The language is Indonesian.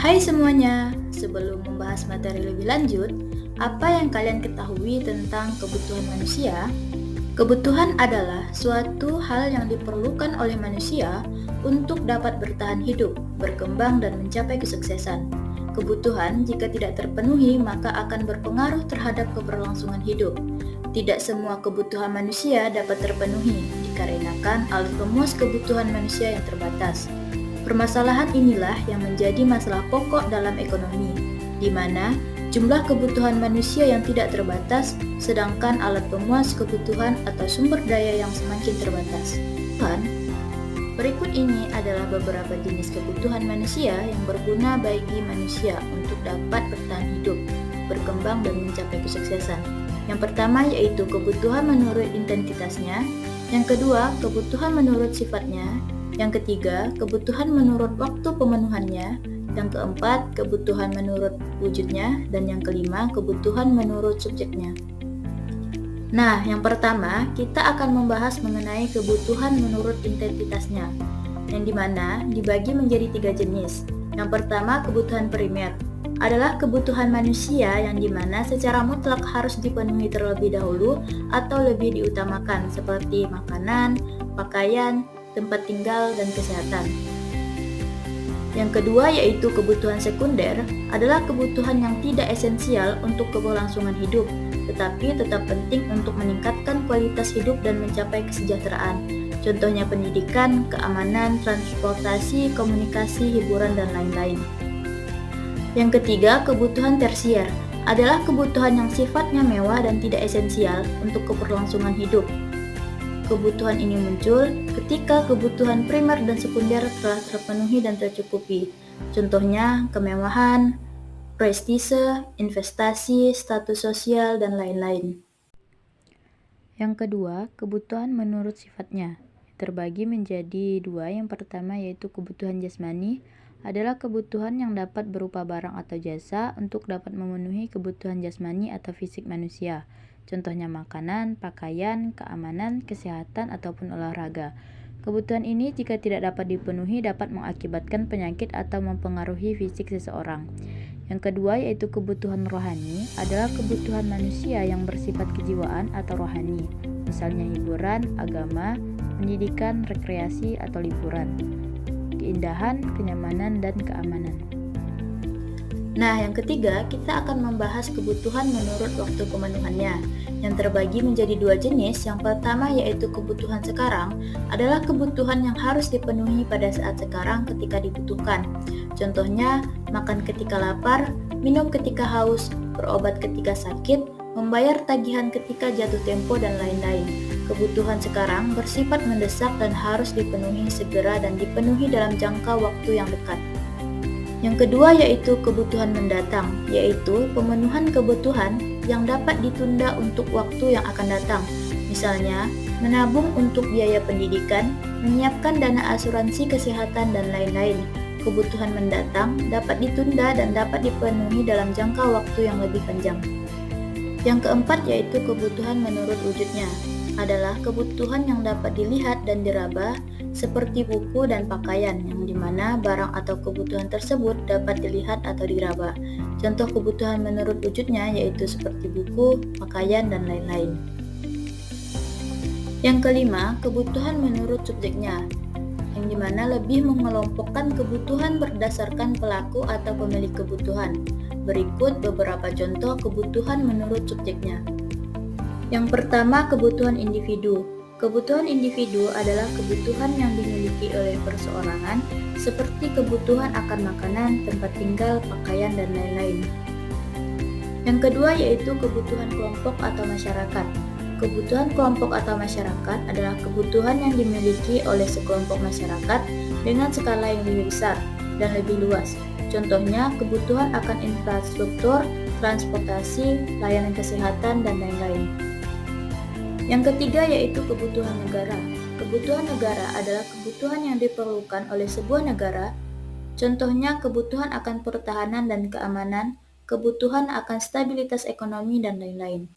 Hai semuanya, sebelum membahas materi lebih lanjut, apa yang kalian ketahui tentang kebutuhan manusia? Kebutuhan adalah suatu hal yang diperlukan oleh manusia untuk dapat bertahan hidup, berkembang, dan mencapai kesuksesan. Kebutuhan jika tidak terpenuhi maka akan berpengaruh terhadap keberlangsungan hidup. Tidak semua kebutuhan manusia dapat terpenuhi, dikarenakan alat pemuas kebutuhan manusia yang terbatas. Permasalahan inilah yang menjadi masalah pokok dalam ekonomi, di mana jumlah kebutuhan manusia yang tidak terbatas, sedangkan alat pemuas kebutuhan atau sumber daya yang semakin terbatas. Berikut ini adalah beberapa jenis kebutuhan manusia yang berguna bagi manusia untuk dapat bertahan hidup, berkembang, dan mencapai kesuksesan. Yang pertama yaitu kebutuhan menurut identitasnya, yang kedua kebutuhan menurut sifatnya, yang ketiga kebutuhan menurut waktu pemenuhannya, yang keempat kebutuhan menurut wujudnya, dan yang kelima kebutuhan menurut subjeknya. Nah, yang pertama kita akan membahas mengenai kebutuhan menurut identitasnya, yang dimana dibagi menjadi 3 jenis. Yang pertama kebutuhan primer adalah kebutuhan manusia yang dimana secara mutlak harus dipenuhi terlebih dahulu atau lebih diutamakan, seperti makanan, pakaian, tempat tinggal, dan kesehatan. Yang kedua yaitu kebutuhan sekunder adalah kebutuhan yang tidak esensial untuk keberlangsungan hidup, tetapi tetap penting untuk meningkatkan kualitas hidup dan mencapai kesejahteraan. Contohnya pendidikan, keamanan, transportasi, komunikasi, hiburan, dan lain-lain. Yang ketiga, kebutuhan tersier adalah kebutuhan yang sifatnya mewah dan tidak esensial untuk keberlangsungan hidup. Kebutuhan ini muncul ketika kebutuhan primer dan sekunder telah terpenuhi dan tercukupi. Contohnya kemewahan, prestise, investasi, status sosial, dan lain-lain. Yang kedua, kebutuhan menurut sifatnya terbagi menjadi 2. Yang pertama yaitu kebutuhan jasmani adalah kebutuhan yang dapat berupa barang atau jasa untuk dapat memenuhi kebutuhan jasmani atau fisik manusia. Contohnya makanan, pakaian, keamanan, kesehatan, ataupun olahraga. Kebutuhan ini jika tidak dapat dipenuhi dapat mengakibatkan penyakit atau mempengaruhi fisik seseorang. Yang kedua yaitu kebutuhan rohani adalah kebutuhan manusia yang bersifat kejiwaan atau rohani, misalnya hiburan, agama, pendidikan, rekreasi, atau liburan, keindahan, kenyamanan, dan keamanan. Nah, yang ketiga, kita akan membahas kebutuhan menurut waktu pemenuhannya, yang terbagi menjadi 2 jenis. Yang pertama yaitu kebutuhan sekarang, adalah kebutuhan yang harus dipenuhi pada saat sekarang ketika dibutuhkan. Contohnya, makan ketika lapar, minum ketika haus, berobat ketika sakit, membayar tagihan ketika jatuh tempo, dan lain-lain. Kebutuhan sekarang bersifat mendesak dan harus dipenuhi segera dan dipenuhi dalam jangka waktu yang dekat. Yang kedua yaitu kebutuhan mendatang, yaitu pemenuhan kebutuhan yang dapat ditunda untuk waktu yang akan datang. Misalnya, menabung untuk biaya pendidikan, menyiapkan dana asuransi kesehatan, dan lain-lain. Kebutuhan mendatang dapat ditunda dan dapat dipenuhi dalam jangka waktu yang lebih panjang. Yang keempat yaitu kebutuhan menurut wujudnya, adalah kebutuhan yang dapat dilihat dan diraba, seperti buku dan pakaian, yang dimana barang atau kebutuhan tersebut dapat dilihat atau diraba. Contoh kebutuhan menurut wujudnya yaitu seperti buku, pakaian, dan lain-lain. Yang kelima, kebutuhan menurut subjeknya, yang dimana lebih mengelompokkan kebutuhan berdasarkan pelaku atau pemilik kebutuhan. Berikut beberapa contoh kebutuhan menurut subjeknya. Yang pertama, kebutuhan individu. Kebutuhan individu adalah kebutuhan yang dimiliki oleh perseorangan, seperti kebutuhan akan makanan, tempat tinggal, pakaian, dan lain-lain. Yang kedua yaitu kebutuhan kelompok atau masyarakat. Kebutuhan kelompok atau masyarakat adalah kebutuhan yang dimiliki oleh sekelompok masyarakat dengan skala yang lebih besar dan lebih luas. Contohnya kebutuhan akan infrastruktur, transportasi, layanan kesehatan, dan lain-lain. Yang ketiga yaitu kebutuhan negara. Kebutuhan negara adalah kebutuhan yang diperlukan oleh sebuah negara. Contohnya kebutuhan akan pertahanan dan keamanan, kebutuhan akan stabilitas ekonomi, dan lain-lain.